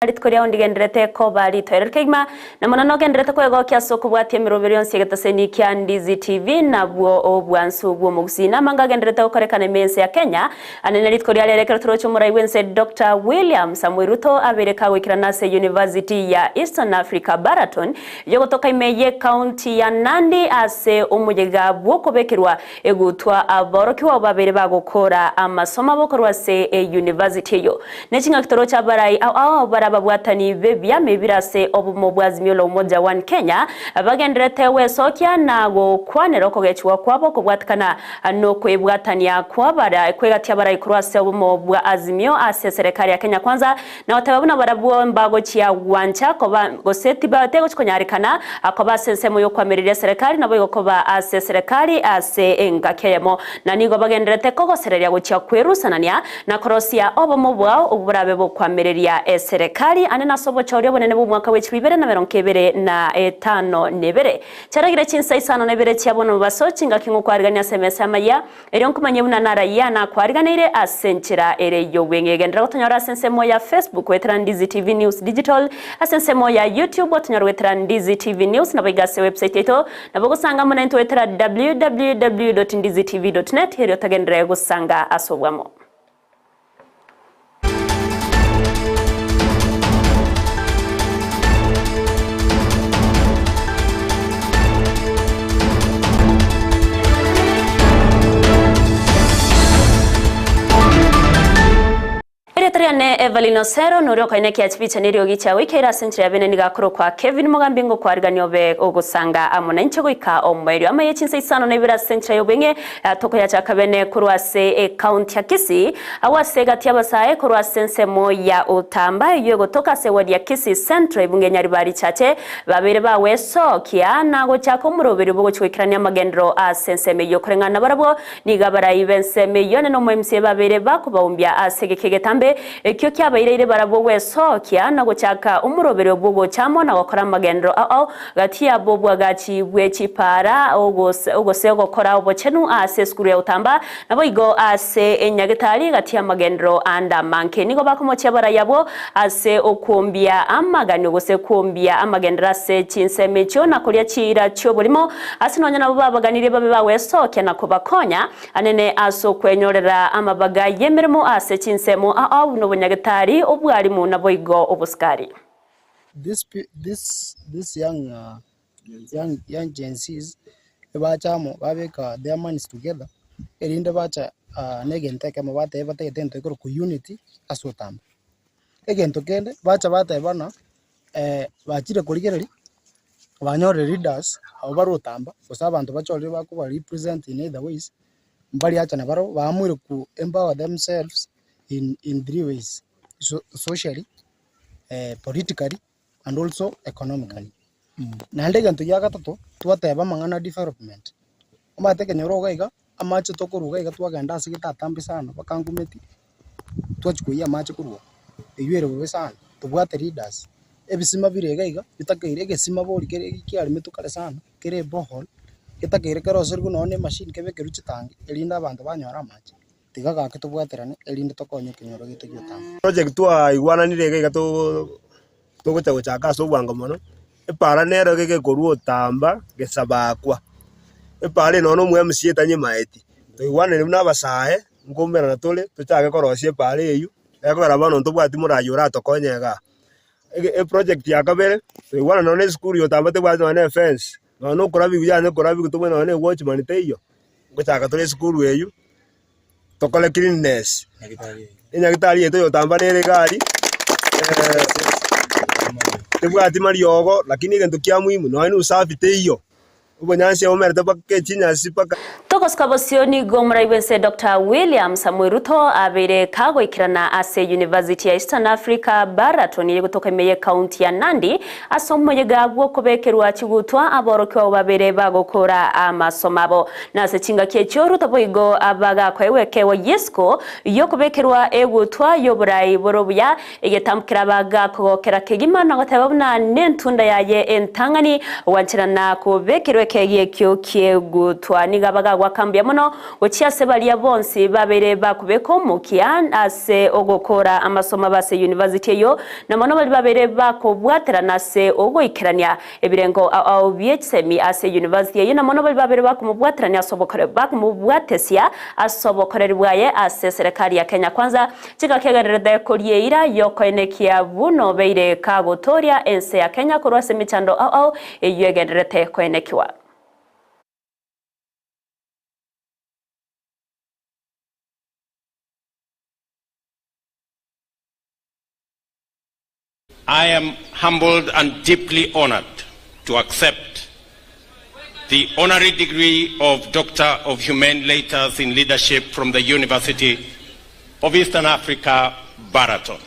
Korea ondigenderete ko bari toerkegma na monano genderete ko ego kya soko bwati emiroberion segetaseni kya Ndizi TV na bwo obwansu bwo mugusina manga genderete ko rekane mense ya Kenya anenerit Korea lerekero trocho murai wense Dr. William Samuel Ruto abereka wikiranase University ya Eastern Africa Baraton yogotoka imeye county ya Nandi ase umujega bwo kobekerwa egutwa aborokiwa babere bagokora amasoma bokorwa se university yo nechinga kitoro cha barai au babwatani bebya mebirase obumo bwazimyo lo umoja wa Kenya bagenderete wesokia nago kwanero kogechwa kwabo kubwatkana no kwebwatania kwabara kwegatia bara ikurwase obumo bwa azimyo ase serikali ya Kenya kwanza na watababuna barabuo mbago chia wancha koba goseti batego chikonyarikana akoba sensemo yo kwamerire serikali nabo yokoba ase serikali ase engakeyemo na nigo bagenderete kogosereria gochia kwerusanania na korosia obumo bwao oburabe bo kwamereria serikali anena sobo chorio bonene bu mwaka wechi 2025 nebere charagire chinsa isano nebere chiabono basochi ngakingo kwarigania semesa maya erionkumanye buna naraya na kwariganire asenchira ere yobwenge gendra gotonyora sensemo ya Facebook wetra Ndizi TV News Digital asensemo ya YouTube otonyora wetra Ndizi TV News na bagase website ito na bogosanga muna into wetra www.ndizitv.net hero tagendra gosanga asobwamo. Ne Evelino Sero nuro kaine kya chipicha niri ogicha wikera century abene nigakoro kwa Kevin Mogambingo kwa arganyo be ogusanga amona inchogo ika omwerio amaye chinse isano nebira century yobenge toko ya chakabene kurwase county ya Kisii awase gatia basae kurwase nsemo ya utamba yogo toka se wadi ya Kisii central bunge nyaribari chache babere bawe sokia nago chako muroberi bogo chwikirania magendro asenseme yokorengana barabo nigabara ibenseme yone no mwemse babere bakubaumbya asegekegetambe ekyo kyabaire barabo wesokia nago chaka umurobero bwogo chamo na gukora magendro gati ya bobwa gachi bwechipara ogose gukora obochenu ase skuru ya utamba nabo igo ase enyagetari gati ya magendro anda manke nigo bakomoche barayabo ase okumbia amagano gose kumbia amagendra se chinseme cyo nakoria chira cyo burimo ase nonya nabo babaganire babe bawesokia nakobakonya anene aso kwenyorera amabaga yemeremo ase chinsemo no bunyagetari obwarimu nabo igo obuskari. This young Gen Zs ebachamo babeka their minds together erinde bacha negenteke mabate batete ko unity asotamba egento kende bacha bate bana bachire kurigereri banyore leaders abo barotamba gusa abantu bachore bakuba represent in either ways mbali acha na baro baamure ku empower themselves in 3 ways: socially, politically, and also economically. Nande ganto ya gatatu twateba mangana development. Amateke nyoro gaiga amache tokoruga iga twagenda asigita tambi sana bakangumeti. Twachikuya amache kurwa. Eyere bwe sana. Tubwate leaders. Ebisima birega iga bitakeire gesima bori kiari metukale sana. Kere bohol. Kitakeire kero sorgu none machine kebe keruchitangi. Elinda abantu banyora amache. Tigaga kitubwaterane elinde tokonye kinyoro gitugitanga project twa igwana nirege gato gochaka so bwanga mono epara nero gege koruo tamba gesabakwa epare nono mwe msieta nyimaeti to igwana ni nabasae ngombera na tole tuchage korosie pare eyu ekora bano ntobwati murayura tokonyega project ya kabere to igwana no ne school yo tamba te bwati na fence no korabi bujane korabi kutumwe no ne watchman teyo gochaka tole school eyu tokole cleanness inyagitari yeto yotamba nere gari tebwati mariogo lakini gento kya muhimu no inu usafi teyo ubonyansi omerete pake chinya sipaka Tokos kabosioni gomra ibense Dr. William Samuel Ruto abere kago ikirana ase University ya Eastern Africa Baraton yego toka meye county ya Nandi asomo yegabwo kobekerwa kigutwa aborokyo babere bagokora amasomabo nase chinga kyecho Ruto boigo abaga kwewekewa yesko yokobekerwa egutwa yoburai borobuya egetamkira baga kogokera kegima nagotababuna nentunda yaye entangani wanchirana kobekerwe kege kyo kiegutwa nigabaga gwakambia muno guchiase baria bonsi babere bakubeko mukia ase ogokora amasomo base university yo na muno bali babere bakobwatera nase ogoikerania ebirengo au bietsemi ase university yo na muno bali babere bakumubwaterania asobokore bakumubwatesia asobokorerwaye ase serikali ya Kenya Kwanza chikakegerere korie ira yokoenekia buno beire kagotoria ense ya Kenya kurwase michando au eyegerete koenekiwa. I am humbled and deeply honored to accept the honorary degree of Doctor of Humane Letters in Leadership from the University of Eastern Africa, Baraton.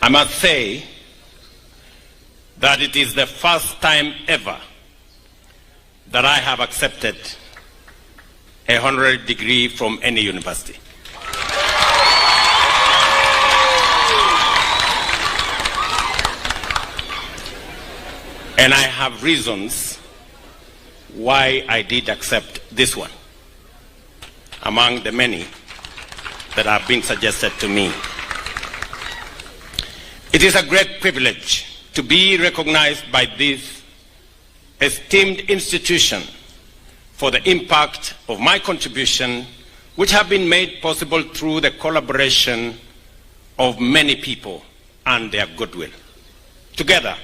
I must say that it is the first time ever that I have accepted a honorary degree from any university. And I have reasons why I did accept this one, among the many that have been suggested to me. It is a great privilege to be recognized by this esteemed institution for the impact of my contribution, which have been made possible through the collaboration of many people and their goodwill. Together,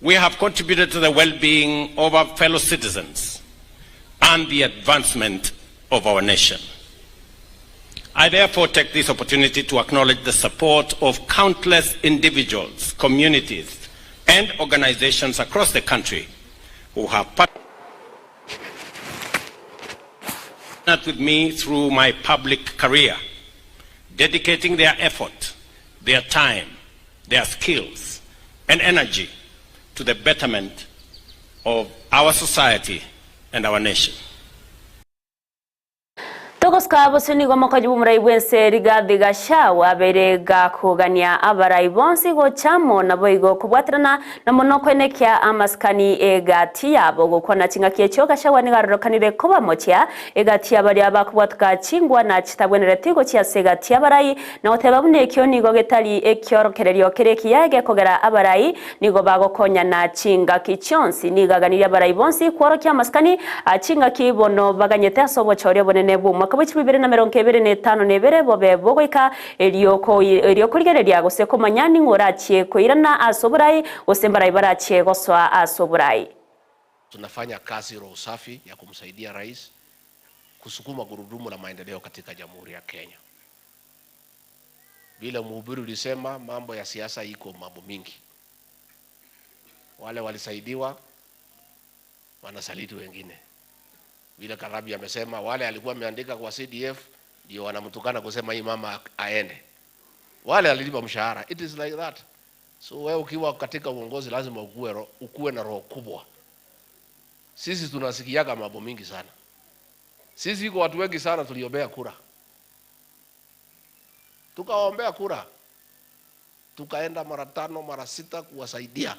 we have contributed to the well-being of our fellow citizens and the advancement of our nation. I therefore take this opportunity to acknowledge the support of countless individuals, communities, and organizations across the country who have partnered with me through my public career, dedicating their effort, their time, their skills, and energy to the betterment of our society and our nation. Togoska bosini go mokoji bumurai bwense Rigathi Gachagua berega kugania abarai bonsi go chamo na boigo kubwatrana na muno kwenekia amaskani egati yabo gukona chingakie cyo Gachagua nigarokanire kuba mochia egati abari abakubwatka chingwa na chitabwenere tigo chia segati abarai na oteba bunekyo nigo getali ekyorokererio kereki yage kogera abarai nigo bagokonya na chinga kichonsi nigaganira abarai bonsi kworokia amaskani achinga kibono baganyete asobo choryo bonene bumwa kabichi bibere na 25 nebere bobe bogoika elio kurigereria gose komanyani ngorachie koirana asoburai osembarai barachie goswa asoburai. Tunafanya kazi roho safi ya kumsaidia rais kusukuma gurudumu la maendeleo katika Jamhuri ya Kenya. Bila mhubiri ulisema mambo ya siasa iko mambo mingi. Wale walisaidiwa wanasaliti wengine. Vile Karabi amesema wale alikuwa ameandika kwa CDF ndio wanamtukana kusema hii mama aende. Wale alilipa mshahara. It is like that. So wewe ukiwa katika uongozi lazima ukue na roho kubwa. Sisi tunasikiaga mambo mingi sana. Sisi iko watu wengi sana tuliombea kura. Tukaombea kura. Tukaenda mara 5 mara 6 kuwasaidia.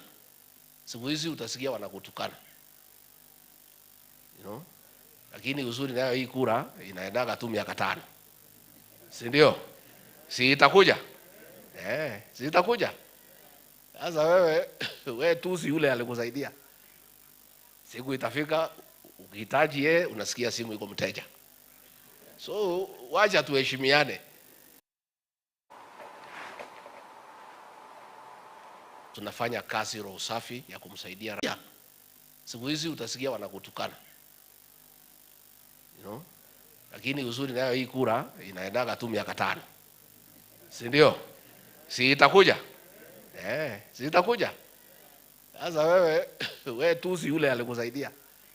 Siku hizi utasikia wanakutukana. You know? Lakini uzuri nayo hii kura inaendaga tu miaka 5. Si ndio? Si itakuja? Si itakuja. Sasa wewe tu si yule alikusaidia. Siku itafika ukihitaji yeye unasikia simu iko mteja. So wacha tuheshimiane. Tunafanya kazi roho safi ya kumsaidia. Siku hizi utasikia wanakutukana. You know? Lakini uzuri nayo hii kura inaendaga tu miaka 5. Si ndio? Si itakuja? Si itakuja. Sasa wewe tu si yule alikusaidia.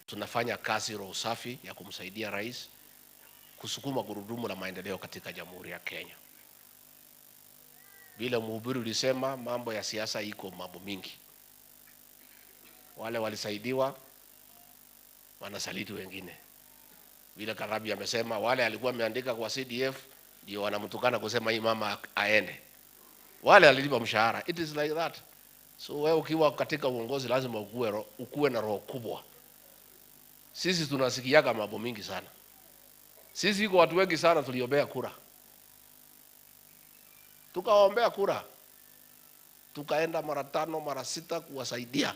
Tunafanya kazi roho safi ya kumsaidia rais kusukuma gurudumu la maendeleo katika Jamhuri ya Kenya. Bila mhubiri ulisema mambo ya siasa iko mambo mingi. Wale walisaidiwa wanasaliti wengine. Vile Karabi amesema wale alikuwa ameandika kwa CDF ndio wanamtukana kusema hii mama aende. Wale alilipa mshahara. It is like that. So wewe ukiwa katika uongozi lazima ukuwe na roho kubwa. Sisi tunasikiaga mambo mingi sana. Sisi kwa watu wengi sana tuliombea kura. Tukaombea kura. Tukaenda mara 5 mara 6 kuwasaidia.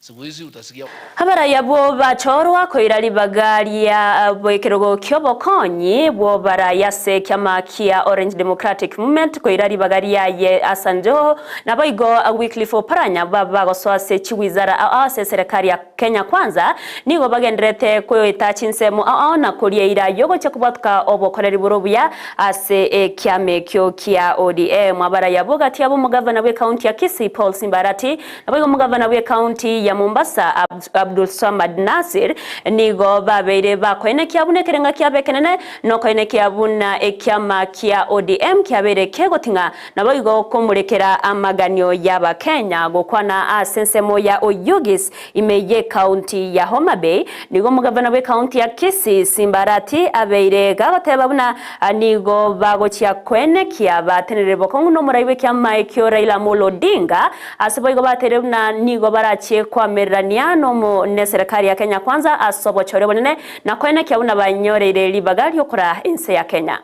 Siku hizi utasikia habara ya bwo bachorwa koirari bagaria bwekerogo kyobokonyi bwo bara yase kyama kia Orange Democratic Movement koirari bagaria ye asanjo na baigo Wycliffe Oparanya baba goswase chiwizara ase serikali ya Kenya Kwanza nigo bagendrete koyita chinsemo na kuria ira yogo chakubatuka obokoreri burobuya ase kyame kyo kia ODM habara ya bwo gatia bo mugavana we county ya Kisii Paul Simbarati na baigo mugavana we county ya Mombasa Abdul Samad Nasir nigo babeire bakoine kyabune kerenga kyabekenene no koine kyabuna ekyama kya ODM kyabere kegotinga nabo igo komurekera amaganyo yaba Kenya gokwana asensemo ya Oyugis imeye county ya Homa Bay nigo mugavana we county ya Kisii Simbarati abeire gagoteba buna nigo bagochya kwene kyabatenere bokongu no muraiwe kyama ekyo Raila Amolo Odinga asibo igo batere buna nigo barachye kwa meraniano mo ne serikali ya Kenya Kwanza asobo chore bonene na kwene kyabuna banyorere libagari okora ense ya Kenya.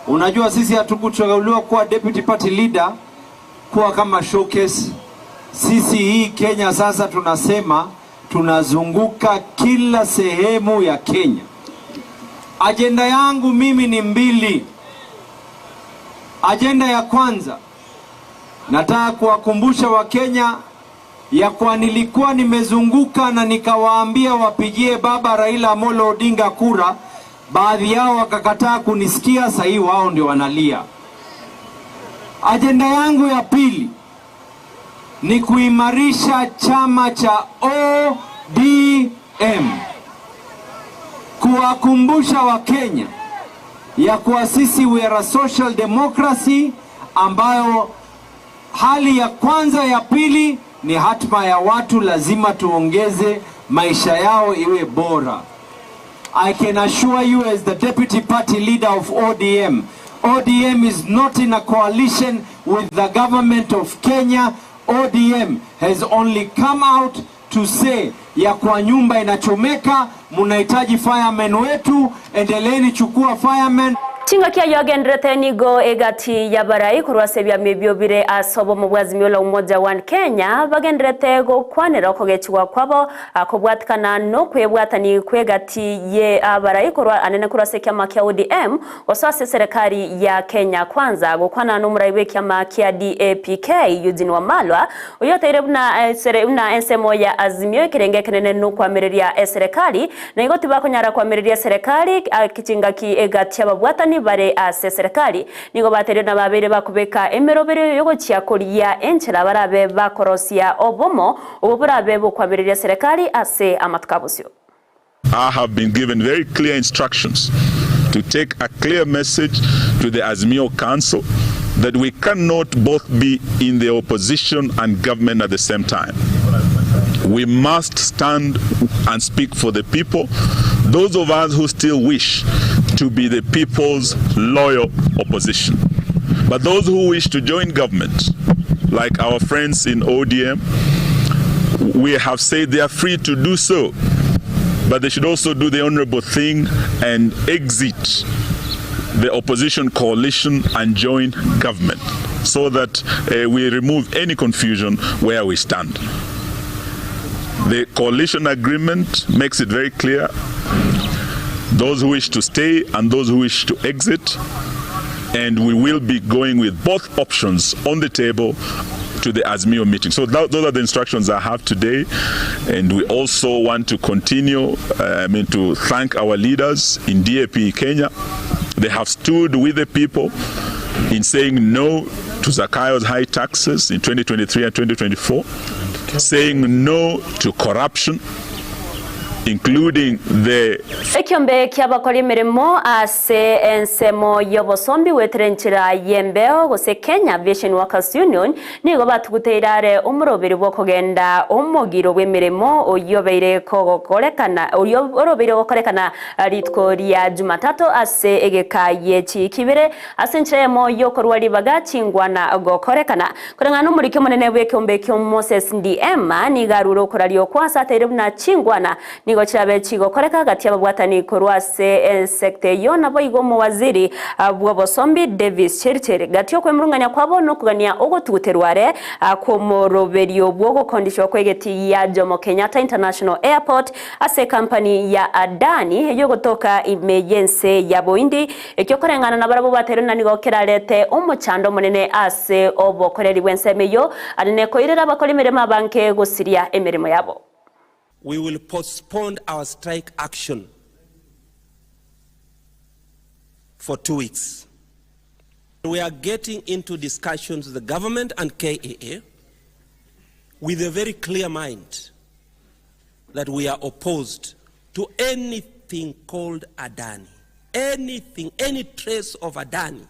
Unajua sisi hatukuchaguliwa kuwa deputy party leader kuwa kama showcase. Sisi hii Kenya sasa tunasema tunazunguka kila sehemu ya Kenya. Agenda yangu mimi ni 2. Agenda ya kwanza nataka kuwakumbusha Wakenya ya kwa nilikuwa nimezunguka na nikawaambia wapigie baba Raila Amolo Odinga kura, baadhi yao wakakataa kunisikia, sasa wao ndio wanalia. Agenda yangu ya 2 ni kuimarisha chama cha ODM, kuwakumbusha Wakenya ya kwa sisi we are a social democracy ambayo hali ya kwanza ya 2 ni hatma ya watu, lazima tuongeze maisha yao iwe bora. I can assure you as the deputy party leader of ODM, ODM is not in a coalition with the government of Kenya. ODM has only come out to say ya kwa nyumba inachomeka, munahitaji firemen wetu, endeleeni chukua firemen. Chinga kia yogendrete nigo egati ya barai kurwase bya mebyobire asobo mu bwazimyo la umoja wa Kenya bagendrete go kwanera okogechwa kwabo akobwatkana no kwebwatani kwegati ye abarai kurwa anene kurwase kyama kya ODM osase serikali ya Kenya Kwanza go kwana no muraiwe kyama kya DAPK Eugene Wamalwa oyotere buna ensemo ya azimyo kirenge kenene no kwamereria serikali na igoti bakonyara kwamereria serikali akichinga ki egati ababwatani bare ase serikali nigo batere na babere bakubeka emerobere yogo cyakoria enchera barabe bakorosia obomo oburabe bokwabereria serikali ase amatkabusyo. I have been given very clear instructions to take a clear message to the Azimio Council that we cannot both be in the opposition and government at the same time. We must stand and speak for the people, those of us who still wish to be the people's loyal opposition. But those who wish to join government, like our friends in ODM, we have said they are free to do so, but they should also do the honorable thing and exit the opposition coalition and join government so that we remove any confusion where we stand. The coalition agreement makes it very clear those who wish to stay and those who wish to exit, and we will be going with both options on the table to the Azimio meeting. So those are the instructions I have today, and we also want to continue to thank our leaders in DAP Kenya. They have stood with the people in saying no to Zakayo's high taxes in 2023 and 2024, saying no to corruption, including the ekiombe ky'abakora emirimo ase ensemo y'obosombi weterenchera yembeo gose Kenya Aviation Workers Union nigo batuguteirare omurobiri bw'okogenda omugiro bw'emirimo oyobeire gokorekana ritko ria Jumatatu ase egeka y'ekikibire ase enchemo y'okorwa ribaga chingwana gokorekana kurengana omurike munene bw'ekiombe kyo Moses NDM nigaruro korario kwasa tere na chingwana nigo chabe chigo koreka gati ababwatani korwase sekte yo nabo igo mu waziri bw'obosombi Davis Chirchir gati okwemurunganya kwabo no kugania ogotuguterware ko moroberio bw'ogokondisho kwegeti ya Jomo Kenyatta International Airport ase company ya Adani yo gotoka emergency ya Boindi ekyo korengana na barabo baterana nigo kerarete omuchando munene ase obokoreri bwensemeyo anene koirera abakora imirimo banke gusiria emirimo yabo. We will postpone our strike action for 2 weeks. We are getting into discussions with the government and KAA with a very clear mind that we are opposed to anything called Adani. Anything, any trace of Adani,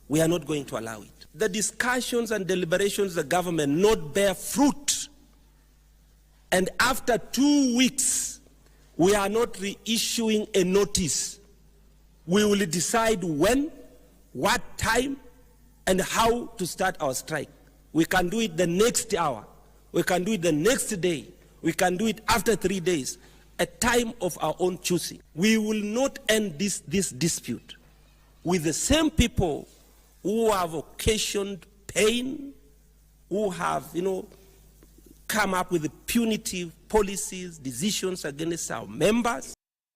we are not going to allow it. The discussions and deliberations of the government not bear fruit. And after 2 weeks, we are not reissuing a notice. We will decide when, what time, and how to start our strike. We can do it the next hour. We can do it the next day. We can do it after 3 days, a time of our own choosing. We will not end this dispute with the same people who have occasioned pain, who have, come up with punitive policies, decisions against our members.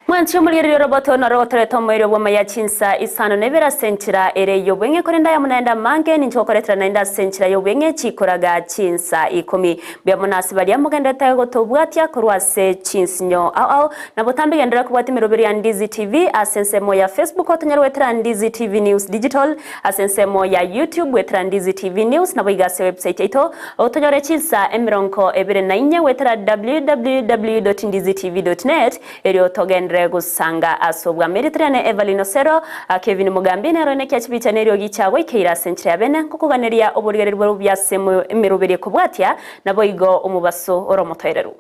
Mwanchi muliri roboto na rotore tomoiro wa mayachinsa isano nebera senchira ere yobwenge korenda ya munaenda mange ninchokoretera naenda senchira yobwenge chikoraga chinsa ikomi bya munasi bali amugenda tago tobwatia korwase chinsinyo au na botambi gendera kubwati miroberi ya Ndizi TV asensemo ya Facebook otonyero wetera Ndizi TV News Digital asensemo ya YouTube wetera Ndizi TV News na boigase website ito otonyore chinsa emironko ebere na inye wetera www.ndizitv.net eri otogenda gusanga asobwa Meritriane Evelyn Sero Kevin Mugambi nerone kyachibicha neryo gichawe keira senchira yabene kukuganeria obuligererwa byasemu emirubiri kubwatia nabo igo omubaso oromotoereru.